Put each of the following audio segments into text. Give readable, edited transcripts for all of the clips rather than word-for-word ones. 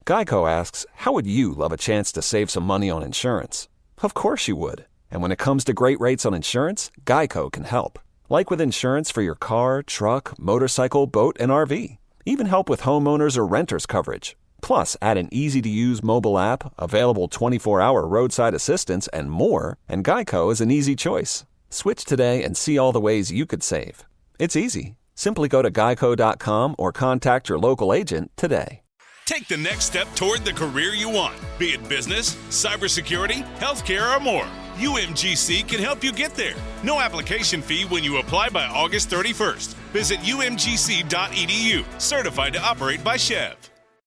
Geico asks, how would you love a chance to save some money on insurance? Of course you would. And when it comes to great rates on insurance, Geico can help. Like with insurance for your car, truck, motorcycle, boat, and RV. Even help with homeowners or renters coverage. Plus, add an easy-to-use mobile app, available 24-hour roadside assistance, and more, and Geico is an easy choice. Switch today and see all the ways you could save. It's easy. Simply go to geico.com or contact your local agent today. Take the next step toward the career you want, be it business, cybersecurity, healthcare, or more. UMGC can help you get there. No application fee when you apply by August 31st. Visit umgc.edu, certified to operate by Chev.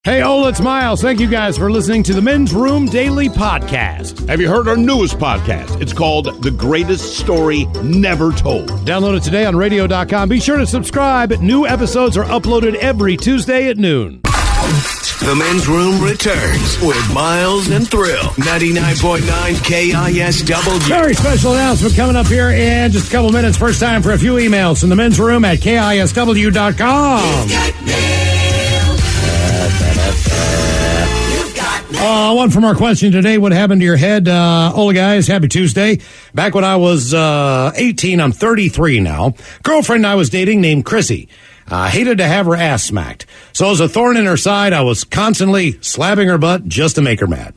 Hey, it's Miles. Thank you guys for listening to the Men's Room Daily Podcast. Have you heard our newest podcast? It's called The Greatest Story Never Told. Download it today on radio.com. Be sure to subscribe. New episodes are uploaded every Tuesday at noon. The Men's Room returns with Miles and Thrill. 99.9 KISW. Very special announcement coming up here in just a couple minutes. First time for a few emails from the Men's Room at KISW.com. One from our question today. What happened to your head? Hola, guys. Happy Tuesday. Back when I was 18, I'm 33 now. Girlfriend I was dating named Chrissy. Hated to have her ass smacked. So as a thorn in her side, I was constantly slapping her butt just to make her mad.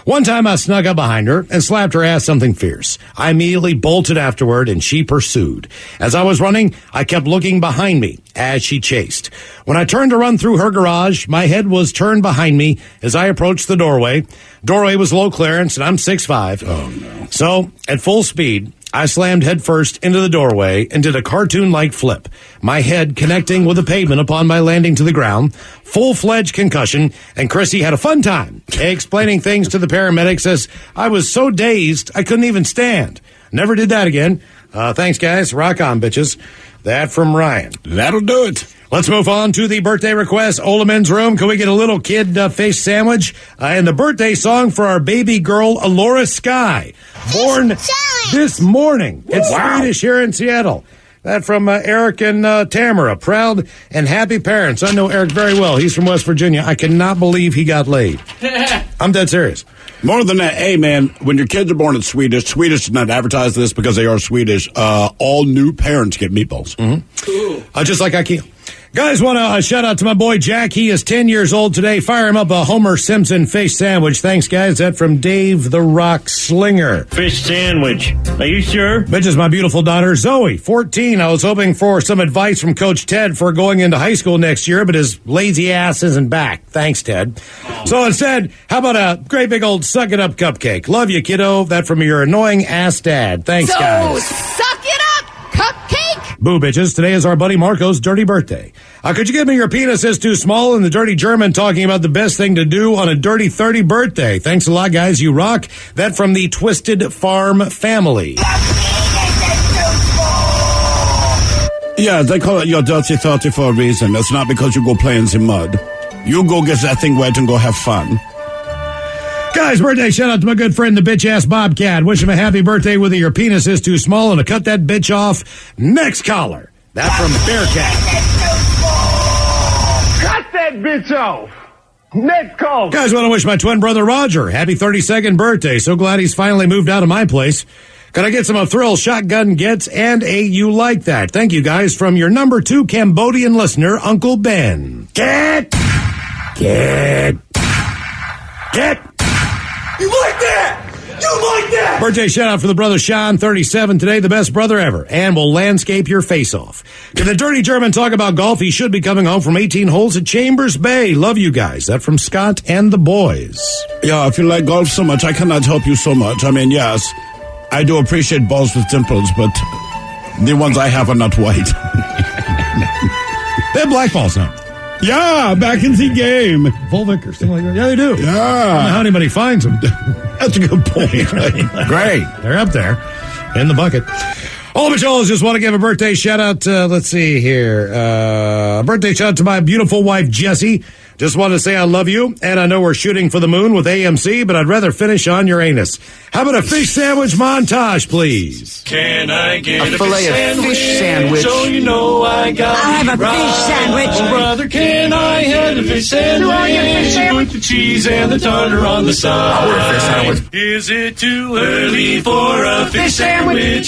One time I snuck up behind her and slapped her ass something fierce. I immediately bolted afterward and she pursued. As I was running, I kept looking behind me as she chased. When I turned to run through her garage, my head was turned behind me as I approached the doorway. Doorway was low clearance and I'm 6'5". Oh, no. So at full speed, I slammed headfirst into the doorway and did a cartoon-like flip, my head connecting with the pavement upon my landing to the ground, full-fledged concussion, and Chrissy had a fun time explaining things to the paramedics as I was so dazed I couldn't even stand. Never did that again. Thanks, guys. Rock on, bitches. That from Ryan. That'll do it. Let's move on to the birthday request. Ola Men's Room. Can we get a little kid face sandwich? And the birthday song for our baby girl, Alora Sky. Born this morning. It's Swedish here in Seattle. That from Eric and Tamara. Proud and happy parents. I know Eric very well. He's from West Virginia. I cannot believe he got laid. I'm dead serious. More than that, hey, man, when your kids are born in Swedish did not advertise this because they are Swedish. All new parents get meatballs. Mm-hmm. Cool. Just like IKEA. Guys, want to shout out to my boy Jack. He is 10 years old today. Fire him up a Homer Simpson fish sandwich. Thanks, guys. That from Dave the Rock Slinger. Fish sandwich. Are you sure? Bitch is my beautiful daughter, Zoe, 14. I was hoping for some advice from Coach Ted for going into high school next year, but his lazy ass isn't back. Thanks, Ted. So instead, how about a great big old suck it up cupcake? Love you, kiddo. That from your annoying ass dad. Thanks, guys. Suck it up, cupcake! Boo, bitches. Today is our buddy Marco's dirty birthday. Could you give me your penis is too small and the dirty German talking about the best thing to do on a dirty 30 birthday? Thanks a lot, guys. You rock. That from the Twisted Farm family. Yeah, they call it your dirty 30 for a reason. It's not because you go play in the mud. You go get that thing wet and go have fun. Guys, birthday shout out to my good friend, the bitch-ass Bobcat. Wish him a happy birthday, whether your penis is too small and to cut that bitch off. Next caller. That from Bearcat. Cut that bitch off. Next call. Guys, want to wish my twin brother Roger happy 32nd birthday. So glad he's finally moved out of my place. Can I get some of Thrill Shotgun Gets and a You Like That? Thank you, guys, from your number 2 Cambodian listener, Uncle Ben. Get. You like that? You like that? Birthday shout out for the brother Sean, 37 today, the best brother ever, and will landscape your face off. Can the dirty German talk about golf? He should be coming home from 18 holes at Chambers Bay. Love you guys. That from Scott and the boys. Yeah, if you like golf so much, I cannot help you so much. I mean, yes, I do appreciate balls with dimples, but the ones I have are not white. They have black balls now. Yeah, back in the game. Full Vickers, something like that. Yeah, they do. Yeah. I don't know how anybody finds them. That's a good point. Great. They're up there in the bucket. All of y'all just want to give a birthday shout out. Let's see here. Birthday shout out to my beautiful wife, Jessie. Just want to say I love you, and I know we're shooting for the moon with AMC, but I'd rather finish on your anus. How about a fish sandwich montage, please? Can I get a fillet of fish sandwich? So you know I got I'll have a fish sandwich. Oh, brother, can I have a fish sandwich? With the cheese and the tartar on the side. I'll order a fish sandwich. Is it too early for a fish sandwich?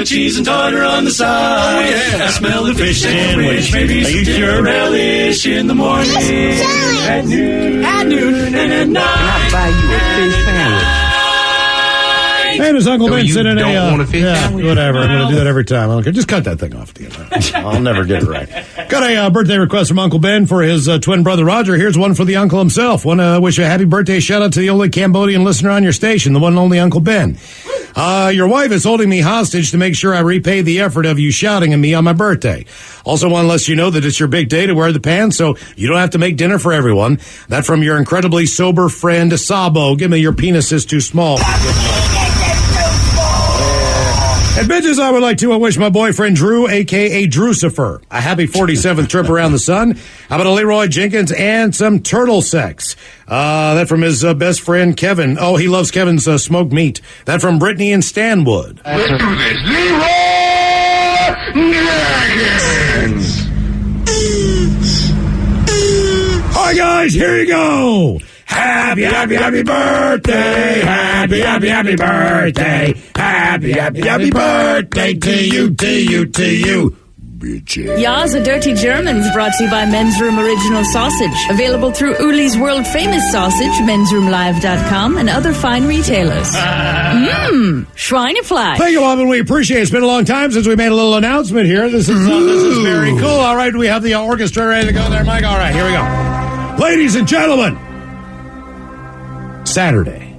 Cheese and tartar on the side. Oh, yeah. I smell the fish sandwich. Maybe some dinner relish in the morning. At noon, and at night. Can I buy you a fish sandwich? Hey, does Uncle Ben sit in don't want a fish sandwich? Whatever. I'm going to do that every time. I don't care. Just cut that thing off, Dean. I'll never get it right. Got a birthday request from Uncle Ben for his twin brother Roger. Here's one for the uncle himself. Want to wish a happy birthday shout out to the only Cambodian listener on your station, the one and only Uncle Ben. Your wife is holding me hostage to make sure I repay the effort of you shouting at me on my birthday. Also want to let you know that it's your big day to wear the pants, so you don't have to make dinner for everyone. That from your incredibly sober friend, Sabo. Give me your penis is too small. And bitches, I would like to wish my boyfriend Drew, a.k.a. Drucifer, a happy 47th trip around the sun. How about a Leroy Jenkins and some turtle sex? That from his best friend Kevin. Oh, he loves Kevin's smoked meat. That from Brittany and Stanwood. Let's do this. Leroy Jenkins. Hi, guys, here you go. Happy, happy, happy birthday. Happy, happy, happy birthday. Happy, happy, happy birthday to you, to you, to you. Bitches. Ya's a Dirty Germans brought to you by Men's Room Original Sausage. Available through Uli's World Famous Sausage, mensroomlive.com, and other fine retailers. Schweinefleisch. Thank you, Bob, we appreciate it. It's been a long time since we made a little announcement here. This is very cool. All right, we have the orchestra ready to go there, Mike. All right, here we go. Ladies and gentlemen, Saturday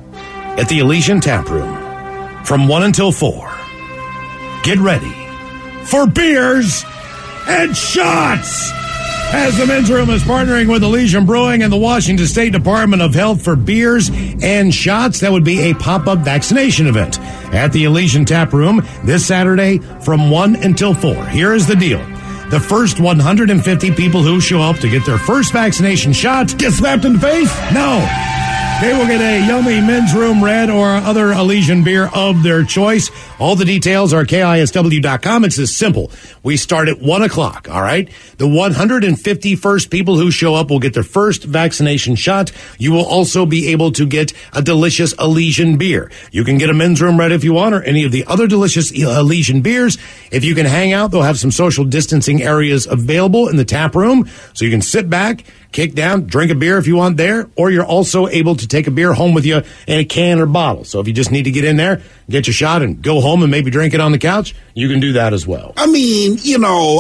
at the Elysian Tap Room from 1 until 4. Get ready for beers and shots, as the Men's Room is partnering with Elysian Brewing and the Washington State Department of Health for beers and shots. That would be a pop-up vaccination event at the Elysian Tap Room this Saturday from 1 until 4. Here is the deal. The first 150 people who show up to get their first vaccination shot get slapped in the face? No. They will get a yummy Men's Room Red or other Elysian beer of their choice. All the details are KISW.com. It's as simple. We start at 1 o'clock, all right? The 150 first people who show up will get their first vaccination shot. You will also be able to get a delicious Elysian beer. You can get a Men's Room Red if you want, or any of the other delicious Elysian beers. If you can hang out, they'll have some social distancing areas available in the tap room, so you can sit back, kick down, drink a beer if you want there, or you're also able to take a beer home with you in a can or bottle. So if you just need to get in there, get your shot and go home and maybe drink it on the couch, you can do that as well. I mean,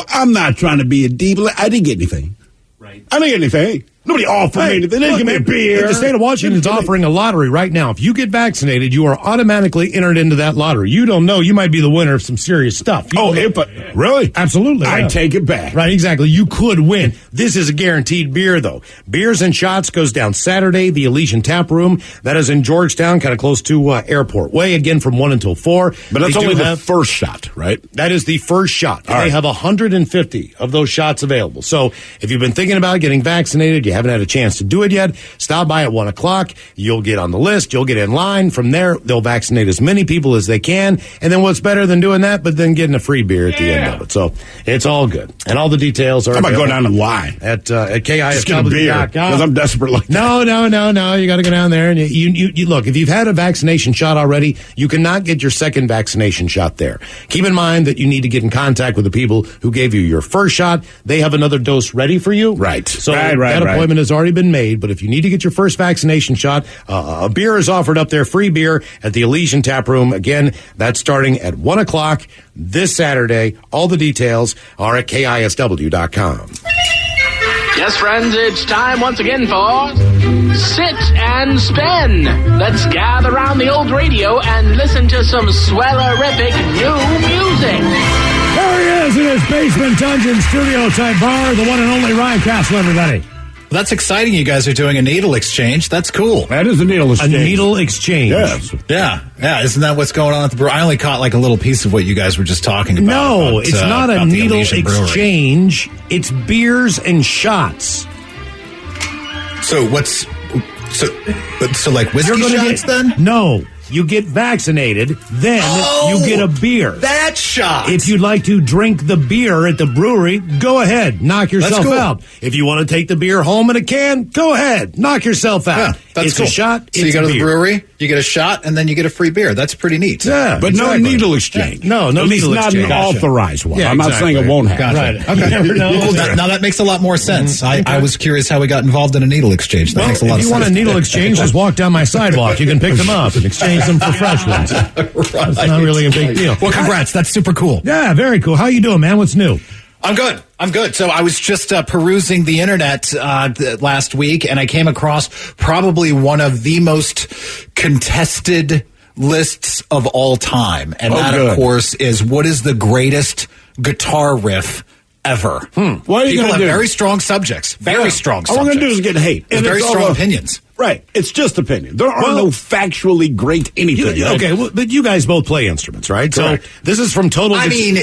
I'm not trying to be a diva. I didn't get anything. Right. I didn't get anything. Nobody offered me anything. They didn't give me a beer. The state of Washington is offering a lottery right now. If you get vaccinated, you are automatically entered into that lottery. You don't know. You might be the winner of some serious stuff. Really? Absolutely. I take it back. Right, exactly. You could win. This is a guaranteed beer, though. Beers and Shots goes down Saturday, the Elysian Tap Room. That is in Georgetown, kind of close to Airport Way, again from 1 until 4. But that's only the first shot, right? That is the first shot. They have 150 of those shots available. So if you've been thinking about getting vaccinated, you haven't had a chance to do it yet, stop by at 1 o'clock. You'll get on the list. You'll get in line. From there, they'll vaccinate as many people as they can. And then what's better than doing that, but then getting a free beer at the end of it. So it's all good. And all the details are How about going down the line? At KISW.com. Just get a beer, because I'm desperate like that. No. You got to go down there. And you look, if you've had a vaccination shot already, you cannot get your second vaccination shot there. Keep in mind that you need to get in contact with the people who gave you your first shot. They have another dose ready for you. Right. So that appointment has already been made. But if you need to get your first vaccination shot, a beer is offered up there, free beer at the Elysian Tap Room. Again, that's starting at 1 o'clock this Saturday. All the details are at KISW.com. Yes, friends, it's time once again for Sit and Spin. Let's gather around the old radio and listen to some swellerific new music. There he is in his basement dungeon studio type bar, the one and only Ryan Castle, everybody. That's exciting. You guys are doing a needle exchange. That's cool. That is a needle exchange. A needle exchange. Yes. Yeah. Isn't that what's going on at the brewery? I only caught like a little piece of what you guys were just talking about. No, it's not a needle exchange. It's beers and shots. So like whiskey shots then? No. You get vaccinated, then you get a beer. That shot. If you'd like to drink the beer at the brewery, go ahead, knock yourself out. If you want to take the beer home in a can, go ahead, knock yourself out. Yeah, that's it's cool. a shot. So you go to the brewery, you get a shot, and then you get a free beer. That's pretty neat. Yeah, but no needle exchange. No At least needle not exchange. an authorized one. Yeah, I'm not saying it won't happen. Right. Okay. Now that makes a lot more sense. I was curious how we got involved in a needle exchange. That makes a lot of sense. If you want a needle exchange, just walk down my sidewalk. You can pick them up and exchange them for fresh ones. It's not really a big deal. Well, congrats. That's super cool. Yeah, very cool. How you doing, man? What's new? I'm good. So I was just perusing the internet last week, and I came across probably one of the most contested lists of all time. And of course, is what is the greatest guitar riff ever? What are you People have do? very strong subjects. Very strong subjects. All we're going to do is get hate. And very strong opinions. Right. It's just opinion. There are no factually great anything. Okay, well, but you guys both play instruments, right? Correct. So this is from Total... I mean,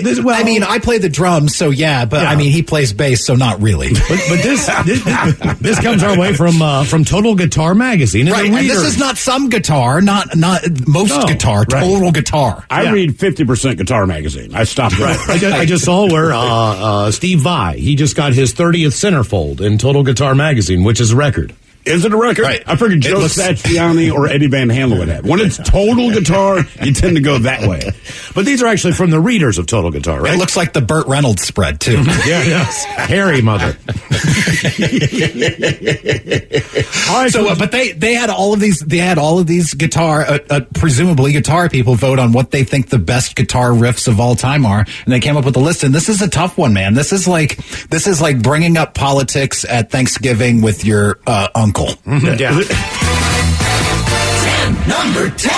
I play the drums, so yeah, but I mean, he plays bass, so not really. But this comes our way from Total Guitar Magazine. Right, and this is not some guitar, not most guitar, Total Guitar. I read 50% Guitar Magazine. I stopped there. I just saw where Steve Vai, he just got his 30th centerfold in Total Guitar Magazine, which is a record. Is it a record? Right. I figured Joe Satriani or Eddie Van Halen would have. When it's Total Guitar, you tend to go that way. But these are actually from the readers of Total Guitar, right? It looks like the Burt Reynolds spread, too. Yes. Hairy mother. All right, so, but they had all of these guitar, presumably guitar people vote on what they think the best guitar riffs of all time are, and they came up with a list. And this is a tough one, man. This is like bringing up politics at Thanksgiving with your uncle. Yeah. 10, number 10.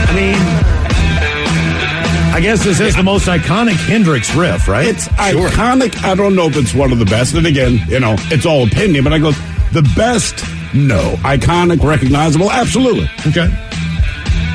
I mean, I guess this is the most iconic Hendrix riff, right? It's iconic. I don't know if it's one of the best. And again, it's all opinion, but I go, the best, no. Iconic, recognizable, absolutely. Okay.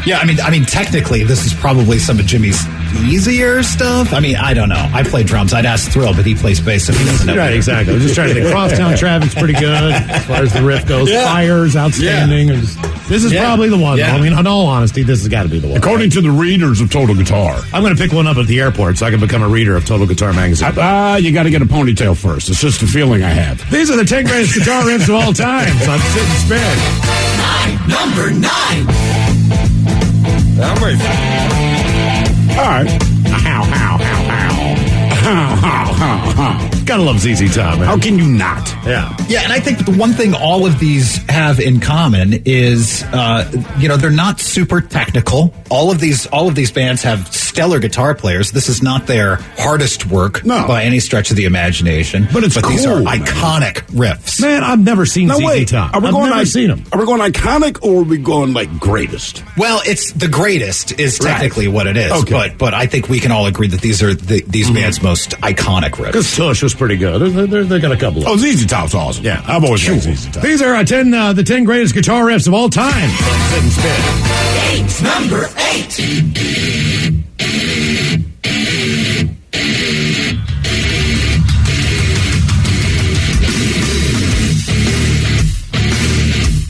Yeah, I mean, technically, this is probably some of Jimmy's easier stuff. I mean, I don't know. I play drums. I'd ask Thrill, but he plays bass, and he doesn't know. Right, exactly. I'm just trying to think. Crosstown Traffic's pretty good as far as the riff goes. Yeah. Fire's outstanding. Yeah. This is probably the one. Yeah. I mean, in all honesty, this has got to be the one. According to the readers of Total Guitar. I'm going to pick one up at the airport so I can become a reader of Total Guitar Magazine. You got to get a ponytail first. It's just a feeling I have. These are the 10 greatest guitar riffs of all time. So I'm Sit and Spin. 9, number 9. I'm ready. All right. How. Gotta love ZZ Top, man. How can you not? Yeah. Yeah, and I think the one thing all of these have in common is, they're not super technical. All of these bands have stellar guitar players. This is not their hardest work by any stretch of the imagination. But it's these are cool, iconic riffs. Man, I've never seen ZZ Top. I've never seen them. Are we going iconic or are we going like greatest? Well, it's the greatest is technically what it is. Okay. But I think we can all agree that these are these bands' most iconic riffs. Because Tush was pretty good. They got a couple of ZZ Top's awesome. Yeah. I've always liked ZZ Top. These are the 10 greatest guitar riffs of all time. Sit and Spin. 8, number 8.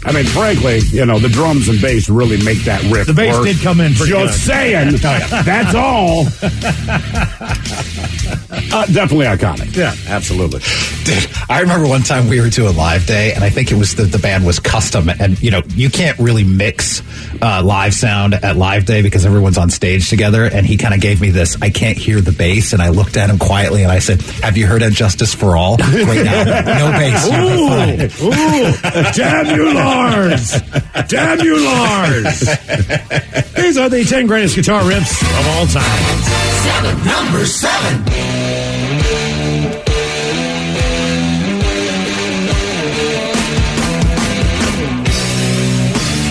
I mean, frankly, the drums and bass really make that riff. The bass work. did come in pretty Just good. saying. That's all. Definitely iconic. Yeah, absolutely. Dude, I remember one time we were doing Live Day, and I think it was the band was Custom, and you can't really mix live sound at Live Day because everyone's on stage together. And he kind of gave me this, I can't hear the bass, and I looked at him quietly and I said, "Have you heard of Justice for All? Great album, no bass." Damn you, Lars! Damn you, Lars! These are the 10 greatest guitar riffs of all time. 7, number 7.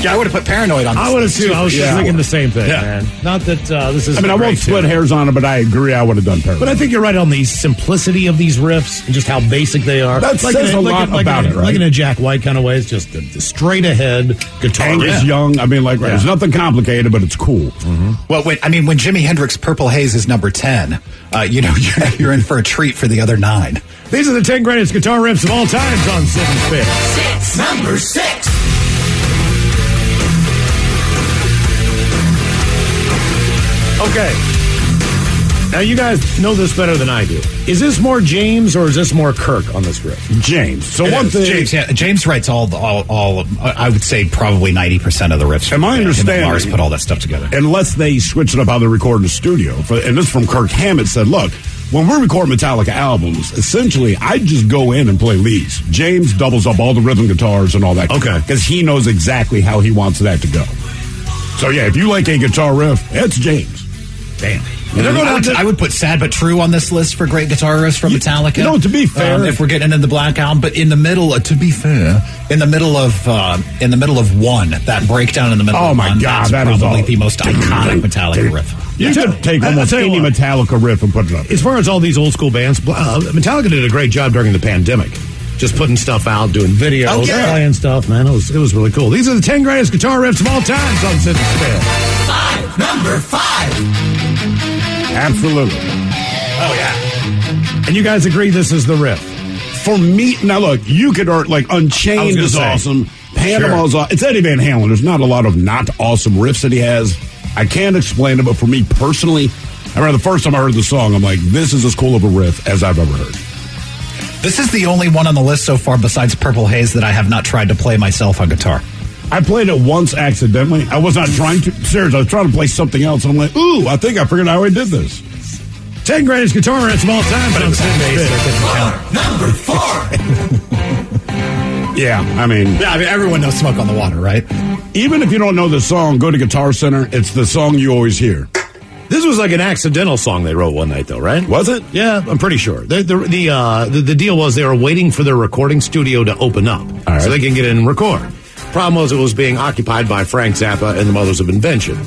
Yeah, I would have put Paranoid on this I would have list, too. I was just thinking the same thing, Yeah. man. Not that this is. I mean, I won't split hairs on it, but I agree I would have done Paranoid. But I think you're right on the simplicity of these riffs and just how basic they are. That says a lot about it, right? Like in a Jack White kind of way. It's just a straight ahead guitar. Angus Young. I mean, there's nothing complicated, but it's cool. Mm-hmm. Well, when Jimi Hendrix Purple Haze is number 10, you're in for a treat for the other 9. These are the 10 greatest guitar riffs of all times on Sit and Spin. Number 6. Okay. Now, you guys know this better than I do. Is this more James or is this more Kirk on this riff? James. So It one is. thing. James writes all. I would say probably 90% of the riffs. And my understanding, Lars put all that stuff together. Unless they switch it up how they record in the studio. And this is from Kirk Hammett, said, look, when we record Metallica albums, essentially, I just go in and play leads. James doubles up all the rhythm guitars and all that. Okay. Because he knows exactly how he wants that to go. So, yeah, if you like a guitar riff, it's James. Damn. I would put Sad But True on this list for great guitar riffs from Metallica. You know, to be fair, if we're getting into the Black Album, but in the middle, to be fair, in the middle of One, that breakdown in the middle. Oh of my One, God, that's that is probably all- the most iconic Metallica riff. you could take almost any Metallica riff and put it up. As far as all these old school bands, Metallica did a great job during the pandemic. Just putting stuff out, doing videos, playing stuff, man. It was really cool. These are the 10 greatest guitar riffs of all time on Sit and Spin. Number 5. Absolutely. Oh, yeah. And you guys agree this is the riff? For me, now look, you could like Unchained is awesome. Panama is awesome. It's Eddie Van Halen. There's not a lot of not awesome riffs that he has. I can't explain it, but for me personally, I remember the first time I heard the song, I'm like, this is as cool of a riff as I've ever heard. This is the only one on the list so far besides Purple Haze that I have not tried to play myself on guitar. I played it once accidentally. I was not trying to. Seriously, I was trying to play something else. And I'm like, ooh, I think I figured out how I did this. 10 greatest guitar riffs of all time. But it was Number 4. Yeah, I mean, everyone knows Smoke on the Water, right? Even if you don't know the song, go to Guitar Center. It's the song you always hear. This was like an accidental song they wrote one night, though, right? Was it? Yeah, I'm pretty sure. The deal was they were waiting for their recording studio to open up so they can get in and record. Problem was it was being occupied by Frank Zappa and the Mothers of Invention.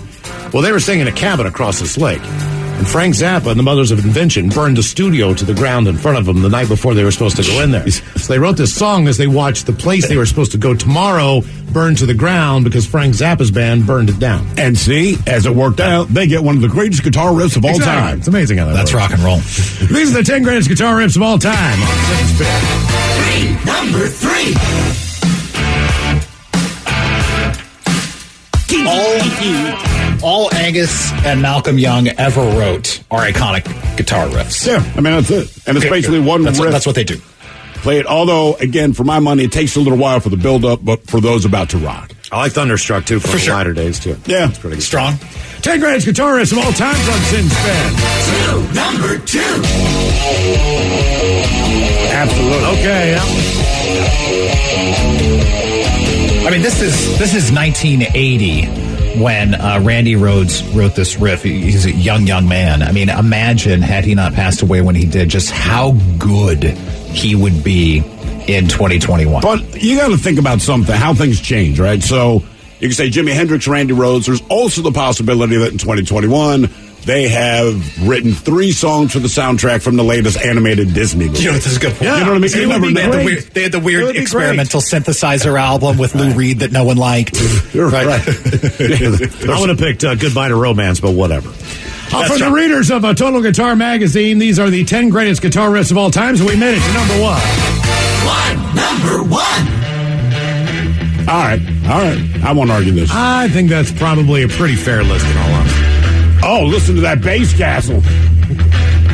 Well, they were staying in a cabin across this lake. And Frank Zappa and the Mothers of Invention burned the studio to the ground in front of them the night before they were supposed to go in there. So they wrote this song as they watched the place they were supposed to go tomorrow burn to the ground because Frank Zappa's band burned it down. And see, as it worked out, they get one of the greatest guitar riffs of all time. It's amazing how That's works. rock and roll. These are the 10 greatest guitar riffs of all time on Sit and Spin. Number 3. All Angus and Malcolm Young ever wrote are iconic guitar riffs. Yeah, I mean, that's it. And it's basically one riff. That's what they do. Play it. Although, again, for my money, it takes a little while for the build-up, but for those about to rock. I like Thunderstruck, too, from For the sure. latter days, too. Yeah. It's pretty good. Strong. 10 greatest guitar riffs of all time on Sit and Spin. Number 2. Absolutely. Okay, I mean, this is 1980 when Randy Rhoads wrote this riff. He's a young man. I mean, imagine had he not passed away when he did, just how good he would be in 2021. But you got to think about something, how things change, right? So you can say Jimi Hendrix, Randy Rhoads. There's also the possibility that in 2021, they have written 3 songs for the soundtrack from the latest animated Disney movie. You know, this is a good point. You know what I mean? You never know. They had the weird experimental synthesizer album with Lou Reed that no one liked. Right. I would have picked Goodbye to Romance, but whatever. For the readers of Total Guitar Magazine, these are the 10 greatest guitar riffs of all time, so we made it to number 1. Number 1. All right. I won't argue this. I think that's probably a pretty fair list in all honesty. Oh, listen to that bass castle.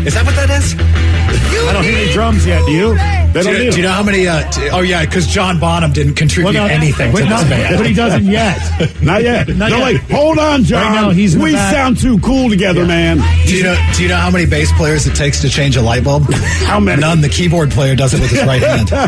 Is that what that is? I don't hear any drums yet, do you? They don't Do you know how many? Because John Bonham didn't contribute anything to this band. But he doesn't yet. Not yet. Not They're yet. like, hold on, John. Right now, he's in the we back. sound too cool together, man. Do you know how many bass players it takes to change a light bulb? How many? None. The keyboard player does it with his right hand. Oh,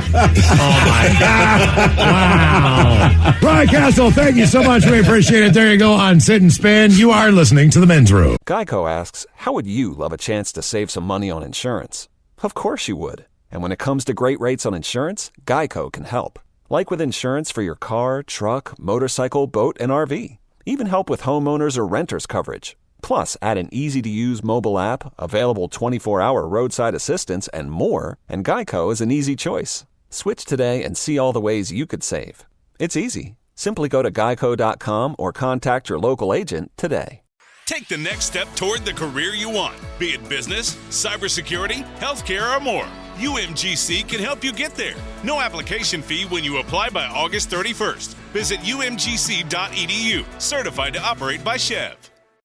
my God. Wow. Brian Castle, thank you so much. We appreciate it. There you go on Sit and Spin. You are listening to The Men's Room. Geico asks, how would you love a chance to save some money on insurance? Of course you would. And when it comes to great rates on insurance, Geico can help. Like with insurance for your car, truck, motorcycle, boat, and RV. Even help with homeowners or renters coverage. Plus, add an easy-to-use mobile app, available 24-hour roadside assistance, and more, and Geico is an easy choice. Switch today and see all the ways you could save. It's easy. Simply go to geico.com or contact your local agent today. Take the next step toward the career you want, be it business, cybersecurity, healthcare, or more. UMGC can help you get there. No application fee when you apply by August 31st. Visit umgc.edu, certified to operate by Chev.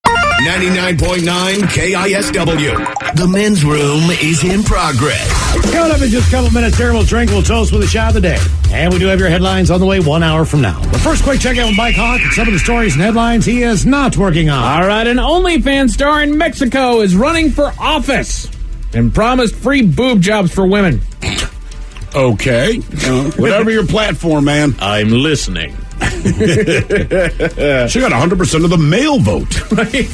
99.9 KISW. The men's room is in progress. Coming up in just a couple minutes here, we'll drink, we'll toast with a shot of the day. And we do have your headlines on the way 1 hour from now. But first, quick check out with Mike Hawk and some of the stories and headlines he is not working on. All right, an OnlyFans star in Mexico is running for office and promised free boob jobs for women. Okay. Whatever your platform, man. I'm listening. She got 100% of the male vote. Right?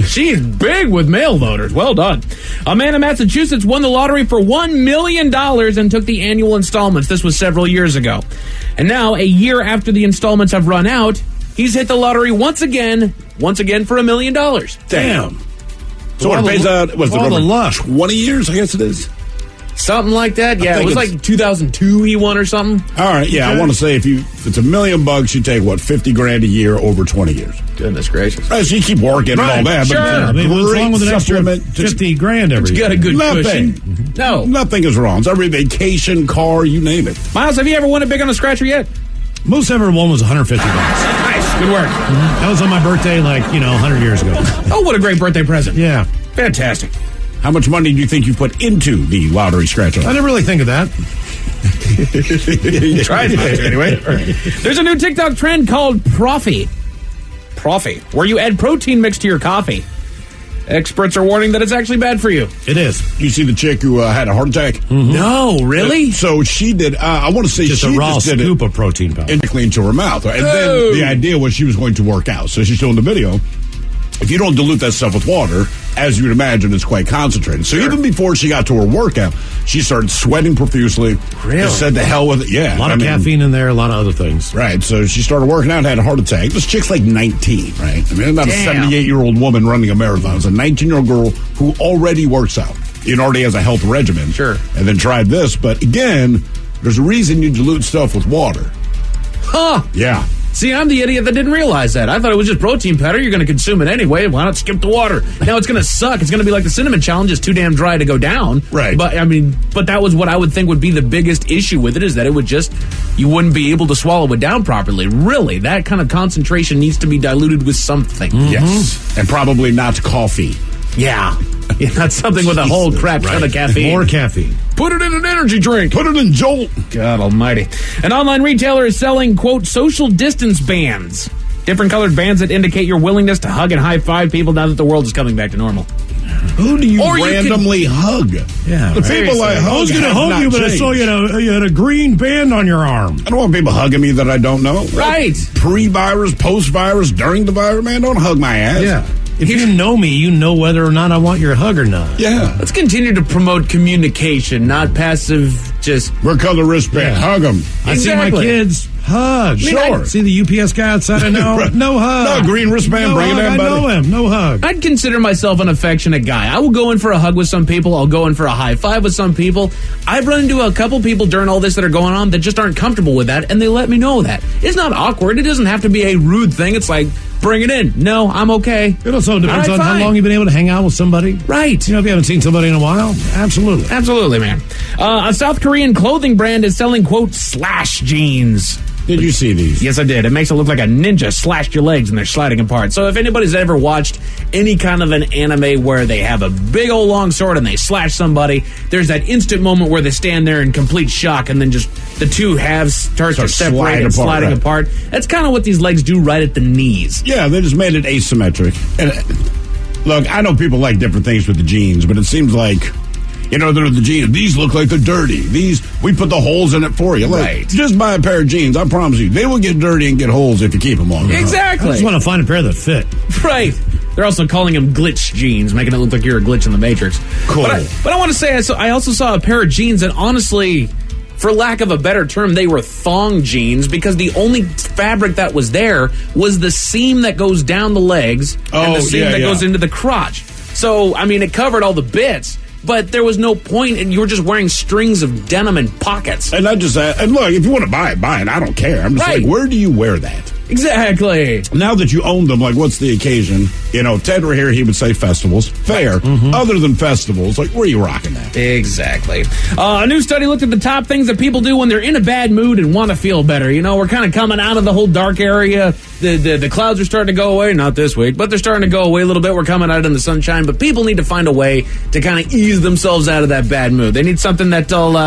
She's big with male voters. Well done. A man in Massachusetts won the lottery for $1 million and took the annual installments. This was several years ago. And now, a year after the installments have run out, he's hit the lottery once again for $1 million. Damn. So what it pays out, was it 20 years, I guess it is? Something like that. Yeah, it was like 2002 he won or something. All right, yeah, okay. I want to say if it's $1 million, you take, what, $50,000 a year over 20 years. Goodness gracious. Right, so you keep working and all that. Sure. But I mean, what's wrong with an extra $50,000 every year? You got a good Nothing. cushion. No. Nothing is wrong. It's every vacation, car, you name it. Miles, have you ever won a big on a scratcher yet? Most ever won was $150. Nice. Good work. Mm-hmm. That was on my birthday, 100 years ago. Oh, what a great birthday present. Yeah. Fantastic. How much money do you think you put into the lottery scratch-off? I didn't really think of that. You tried not to anyway. There's a new TikTok trend called Profi, where you add protein mix to your coffee. Experts are warning that it's actually bad for you. It is. You see the chick who had a heart attack? Mm-hmm. No, really? So she did, I want to say just she a raw just did scoop of protein powder directly into her mouth. And then the idea was she was going to work out. So she's showing the video. If you don't dilute that stuff with water, as you would imagine, it's quite concentrated. So even before she got to her workout, she started sweating profusely. Really? Just said the hell with it. Yeah. A lot of caffeine in there, a lot of other things. Right. So she started working out and had a heart attack. This chick's like 19, right? I mean, not a 78-year-old woman running a marathon. It's a 19-year-old girl who already works out and already has a health regimen. Sure. And then tried this. But again, there's a reason you dilute stuff with water. Huh. Yeah. See, I'm the idiot that didn't realize that. I thought it was just protein powder. You're going to consume it anyway. Why not skip the water? Now it's going to suck. It's going to be like the cinnamon challenge. It's too damn dry to go down. Right. But that was what I would think would be the biggest issue with it, is that it would you wouldn't be able to swallow it down properly. Really, that kind of concentration needs to be diluted with something. Mm-hmm. Yes. And probably not coffee. Yeah. Not something with a whole crap ton of caffeine. More caffeine. Put it in an energy drink. Put it in Jolt. God almighty. An online retailer is selling, quote, social distance bands. Different colored bands that indicate your willingness to hug and high-five people now that the world is coming back to normal. Who do you randomly hug? Yeah, the people I hug. I was going to hug you, but I saw you had a green band on your arm. I don't want people hugging me that I don't know. Right. Pre-virus, post-virus, during the virus, man, don't hug my ass. Yeah. If you know me, you know whether or not I want your hug or not. Yeah. Let's continue to promote communication, not passive, just... What color wristband? Yeah. Hug them. I see my kids hug. Sure. See the UPS guy outside? I know. No hug. No green wristband. No bring hug. it in, I buddy. know him. No hug. I'd consider myself an affectionate guy. I will go in for a hug with some people. I'll go in for a high five with some people. I've run into a couple people during all this that are going on that just aren't comfortable with that, and they let me know that. It's not awkward. It doesn't have to be a rude thing. It's like, bring it in. No, I'm okay. It also depends on how long you've been able to hang out with somebody. Right. If you haven't seen somebody in a while, absolutely. Absolutely, man. A South Korean clothing brand is selling, quote, slash jeans. Did you see these? Yes, I did. It makes it look like a ninja slashed your legs and they're sliding apart. So if anybody's ever watched any kind of an anime where they have a big old long sword and they slash somebody, there's that instant moment where they stand there in complete shock and then just the two halves start to separate and sliding apart. That's kind of what these legs do right at the knees. Yeah, they just made it asymmetric. And look, I know people like different things with the jeans, but it seems like... they're the jeans. These look like they're dirty. We put the holes in it for you. Right. Just buy a pair of jeans. I promise you, they will get dirty and get holes if you keep them long enough. Exactly. I just want to find a pair that fit. Right. They're also calling them glitch jeans, making it look like you're a glitch in the Matrix. Cool. But I want to say, I also saw a pair of jeans that honestly for lack of a better term, they were thong jeans because the only fabric that was there was the seam that goes down the legs and the seam that goes into the crotch. So, I mean, it covered all the bits. But there was no point, and you were just wearing strings of denim and pockets. And I just and look, if you want to buy it, I don't care. I'm just like, where do you wear that? Exactly. Now that you own them, like, what's the occasion? You know, Ted were here, he would say festivals. Fair. Mm-hmm. Other than festivals, like, where are you rocking that? Exactly. A new study looked at the top things that people do when they're in a bad mood and want to feel better. You know, we're kind of coming out of the whole dark area. The clouds are starting to go away. Not this week, but they're starting to go away a little bit. We're coming out in the sunshine, but people need to find a way to kind of ease themselves out of that bad mood. They need something that'll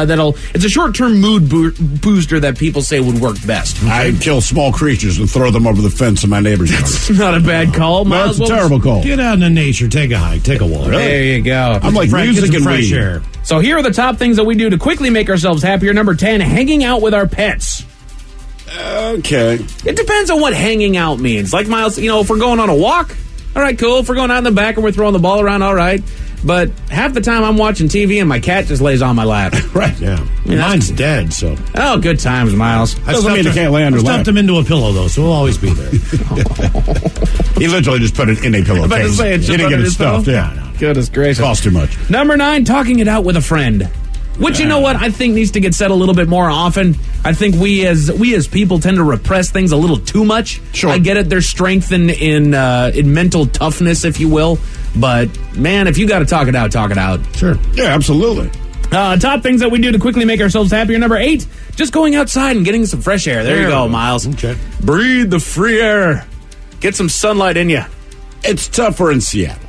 it's a short-term mood booster that people say would work best. I kill small creatures and throw them over the fence in my neighbor's yard. It's not a bad call. That's a terrible call. Get out into nature, take a hike, take a walk. Really? There you go. I'm like music and fresh weed. air. So here are the top things that we do to quickly make ourselves happier. Number 10, hanging out with our pets. Okay. It depends on what hanging out means. Like, Miles, you know, if we're going on a walk, all right, cool. If we're going out in the back and we're throwing the ball around, all right. But half the time I'm watching TV and my cat just lays on my lap. Right, yeah. Mine's dead, so. Oh, good times, Miles. Doesn't mean it can't lay on your lap. I stuffed him into a pillow, though, so it'll always be there. He literally just put it in a pillowcase. He didn't get it stuffed. Yeah. Goodness gracious. Costs too much. Number 9, talking it out with a friend. Which, you know what, I think needs to get said a little bit more often. I think we as people tend to repress things a little too much. Sure. I get it. There's strength in mental toughness, if you will. But, man, if you got to talk it out, talk it out. Sure. Yeah, absolutely. Top things that we do to quickly make ourselves happier. Number 8, just going outside and getting some fresh air. There you go, Miles. Okay. Breathe the free air. Get some sunlight in you. It's tougher in Seattle.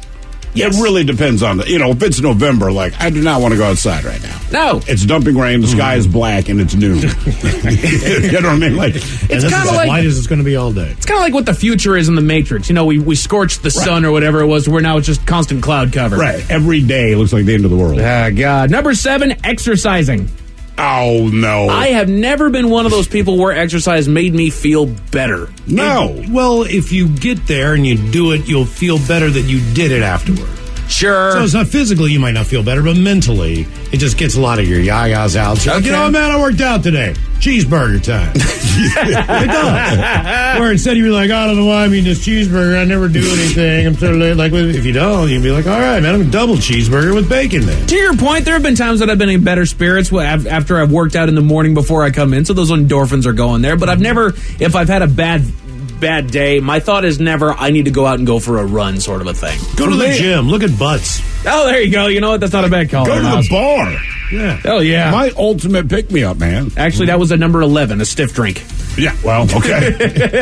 Yes. It really depends on if it's November, like, I do not want to go outside right now. No. It's dumping rain, the sky is black, and it's noon. You know what I mean? Like, it's kind of like light as it's going to be all day. It's kind of like what the future is in the Matrix. You know, we scorched the sun or whatever it was, where now it's just constant cloud cover. Right. Every day looks like the end of the world. Ah, God. Number 7, exercising. Oh, no. I have never been one of those people where exercise made me feel better. No. Well, if you get there and you do it, you'll feel better that you did it afterward. Sure. So it's not physically, you might not feel better, but mentally, it just gets a lot of your yayas out. So, Okay. you know, man, I worked out today. Cheeseburger time. It does. Where instead you'd be like, I don't know why I'm eating this cheeseburger. I never do anything. I'm sort of like, if you don't, you'd be like, all right, man, I'm a double cheeseburger with bacon then. To your point, there have been times that I've been in better spirits after I've worked out in the morning before I come in, so those endorphins are going there. But I've never, if I've had a bad day, my thought is never, I need to go out and go for a run sort of a thing. Go to the gym. Look at butts. Oh, there you go. You know what? That's not a bad call. Go to the bar. Yeah. Oh, yeah. My ultimate pick-me-up, man. Actually, that was a number 11, a stiff drink. Yeah, well, okay.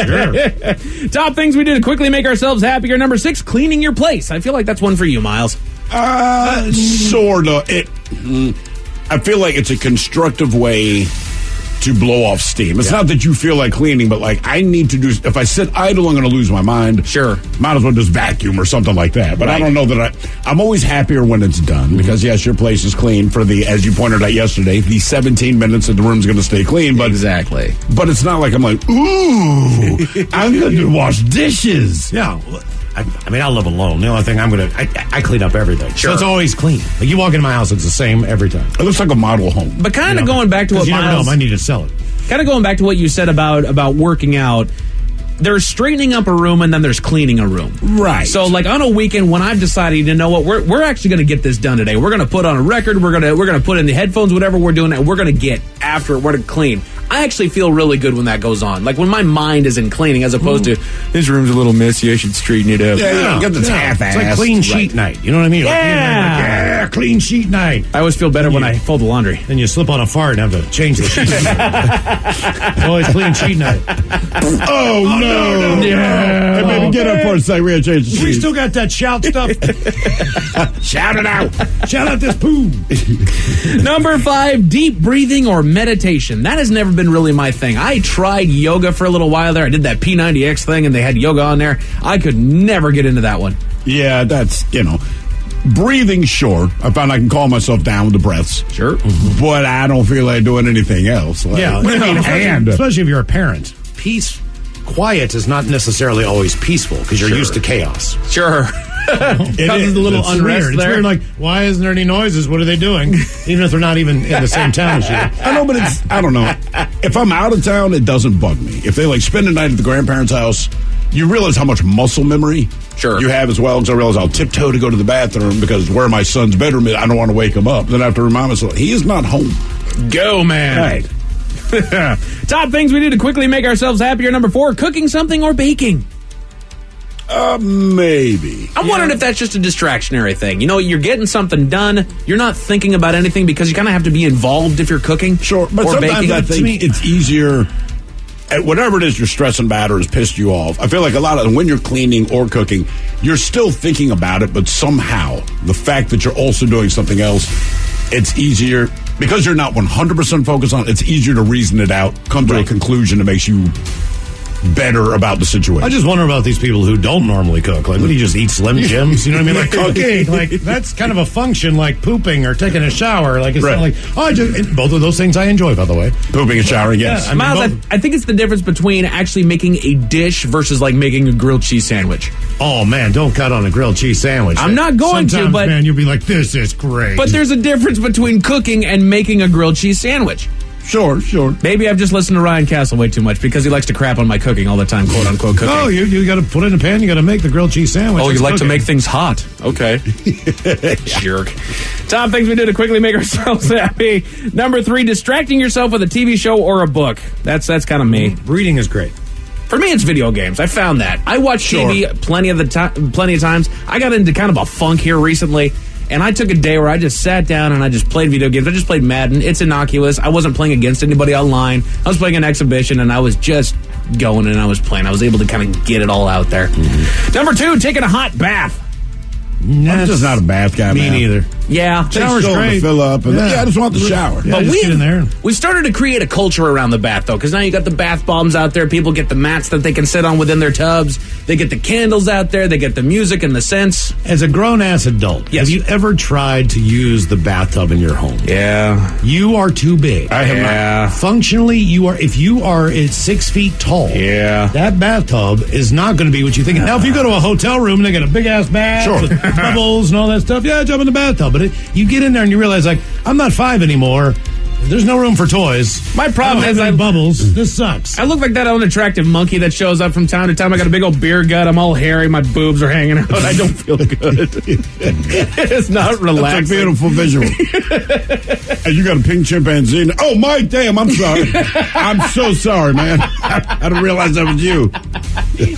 Sure. Top things we do to quickly make ourselves happier. Number 6, cleaning your place. I feel like that's one for you, Miles. Sort of. I feel like it's a constructive way to blow off steam. It's not that you feel like cleaning, but like I need to do. If I sit idle, I'm going to lose my mind. Sure. Might as well just vacuum or something like that. But I don't know that I'm always happier when it's done because yes, your place is clean for the, as you pointed out yesterday, the 17 minutes that the room's going to stay clean. But exactly. But it's not like I'm like, ooh, I'm going to wash dishes. Yeah. I mean, I live alone. The only thing I clean up everything. Sure. So it's always clean. Like you walk into my house, it's the same every time. It looks like a model home. But kind of going back to what you never know, Miles, I need to sell it. Kind of going back to what you said about working out. There's straightening up a room and then there's cleaning a room. Right. So like on a weekend when I've decided, you know what, we're actually going to get this done today. We're going to put on a record. We're going to put in the headphones, whatever we're doing, and we're going to get after it. We're going to clean. I actually feel really good when that goes on. Like when my mind is in cleaning as opposed to, this room's a little messy, I should straighten it up. Yeah, get this half-assed. It's like clean sheet night. You know what I mean? Yeah. Like, clean sheet night. I always feel better when I fold the laundry. Then you slip on a fart and have to change the sheet. It's always clean sheet night. Oh, no. Yeah. Hey, baby, get up for a second. We got to change the sheets. We still got that shout stuff. Shout it out. Shout out this poo. Number 5, deep breathing or meditation. That has never been really my thing. I tried yoga for a little while there. I did that P90X thing and they had yoga on there. I could never get into that one. Yeah, that's, breathing, sure. I found I can calm myself down with the breaths. Sure. But I don't feel like doing anything else. Like, Yeah. what do you mean, Especially if you're a parent. Quiet is not necessarily always peaceful because you're used to chaos. Sure. Causes a little it's unrest weird. there. It's weird. Like, why isn't there any noises? What are they doing? Even if they're not even in the same town as you. I know, but I don't know. If I'm out of town, it doesn't bug me. If they spend the night at the grandparents' house, you realize how much muscle memory you have as well. Because I realize I'll tiptoe to go to the bathroom because where my son's bedroom is, I don't want to wake him up. Then I have to remind myself, he is not home. Go, man. Right. Top things we do to quickly make ourselves happier. Number 4, cooking something or baking. Maybe. I'm wondering if that's just a distractionary thing. You're getting something done. You're not thinking about anything because you kind of have to be involved if you're cooking. Sure, but or sometimes baking. I think it's easier. At whatever it is you're stressing about or has pissed you off, I feel like a lot of when you're cleaning or cooking, you're still thinking about it, but somehow the fact that you're also doing something else, it's easier because you're not 100% focused on it. It's easier to reason it out, come to a conclusion that makes you better about the situation. I just wonder about these people who don't normally cook. Like, what do you just eat Slim Jims? You know what I mean? Like cooking. Like, that's kind of a function like pooping or taking a shower. Like, it's not like, both of those things I enjoy, by the way. Pooping and showering, yes. Yeah, Miles, I think it's the difference between actually making a dish versus making a grilled cheese sandwich. Oh, man, don't cut on a grilled cheese sandwich. I'm not going Sometimes, to, but... man, you'll be like, this is great. But there's a difference between cooking and making a grilled cheese sandwich. Sure. Maybe I've just listened to Ryan Castle way too much because he likes to crap on my cooking all the time, quote unquote cooking. Oh, you got to put it in a pan. You got to make the grilled cheese sandwich. Oh, you like to cooking. make things hot. Okay. Jerk. Top things we do to quickly make ourselves happy. Number 3, distracting yourself with a TV show or a book. That's kind of me. Reading is great. For me, it's video games. I found that. I watch TV plenty of times. I got into kind of a funk here recently. And I took a day where I just sat down and I just played video games. I just played Madden. It's innocuous. I wasn't playing against anybody online. I was playing an exhibition, and I was just going and I was playing. I was able to kind of get it all out there. Mm-hmm. Number 2, taking a hot bath. I'm just not a bath guy, Me man. neither. Yeah. Shower's great. To fill up. And I just want the shower. Yeah, but get in there. We've started to create a culture around the bath, though, because now you got the bath bombs out there. People get the mats that they can sit on within their tubs. They get the candles out there. They get the music and the scents. As a grown-ass adult, have you ever tried to use the bathtub in your home? Yeah. You are too big. I have not. Functionally, if you are at 6 feet tall, that bathtub is not going to be what you think. Now, if you go to a hotel room and they got a big-ass bath with bubbles and all that stuff, jump in the bathtub. But you get in there and you realize, I'm not 5 anymore. There's no room for toys. My problem is bubbles. This sucks. I look like that unattractive monkey that shows up from time to time. I got a big old beer gut. I'm all hairy. My boobs are hanging out. I don't feel good. It's not relaxing. That's a beautiful visual. And you got a pink chimpanzee. Oh, Mike, damn, I'm sorry. I'm so sorry, man. I didn't realize that was you.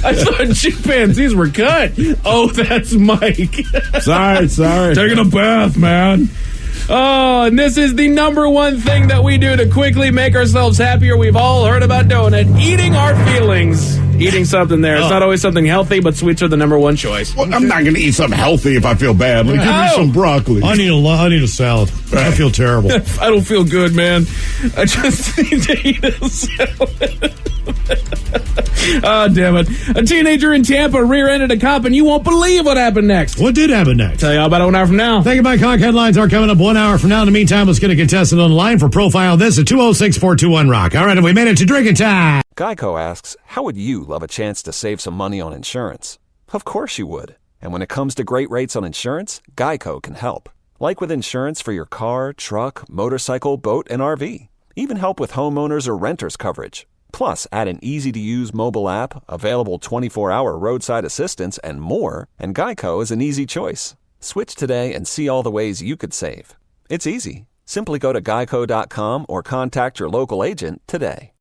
I thought chimpanzees were cut. Oh, that's Mike. Sorry. Taking a bath, man. Oh, and this is the number 1 thing that we do to quickly make ourselves happier. We've all heard about doing it. Eating our feelings. Eating something there. It's not always something healthy, but sweets are the number 1 choice. Well, I'm not going to eat something healthy if I feel bad. Give me some broccoli. I need a salad. I feel terrible. I don't feel good, man. I just need to eat a salad. Oh, damn it. A teenager in Tampa rear-ended a cop, and you won't believe what happened next. What did happen next? Tell you all about it 1 hour from now. Thank you, Mike Hawk. Headlines are coming up 1 hour from now. In the meantime, let's get a contestant on the line for Profile This at 206-421-ROCK. All right, and we made it to drinking time. Geico asks, how would you love a chance to save some money on insurance? Of course you would. And when it comes to great rates on insurance, Geico can help. Like with insurance for your car, truck, motorcycle, boat, and RV. Even help with homeowners or renters coverage. Plus, add an easy-to-use mobile app, available 24-hour roadside assistance, and more, and Geico is an easy choice. Switch today and see all the ways you could save. It's easy. Simply go to geico.com or contact your local agent today.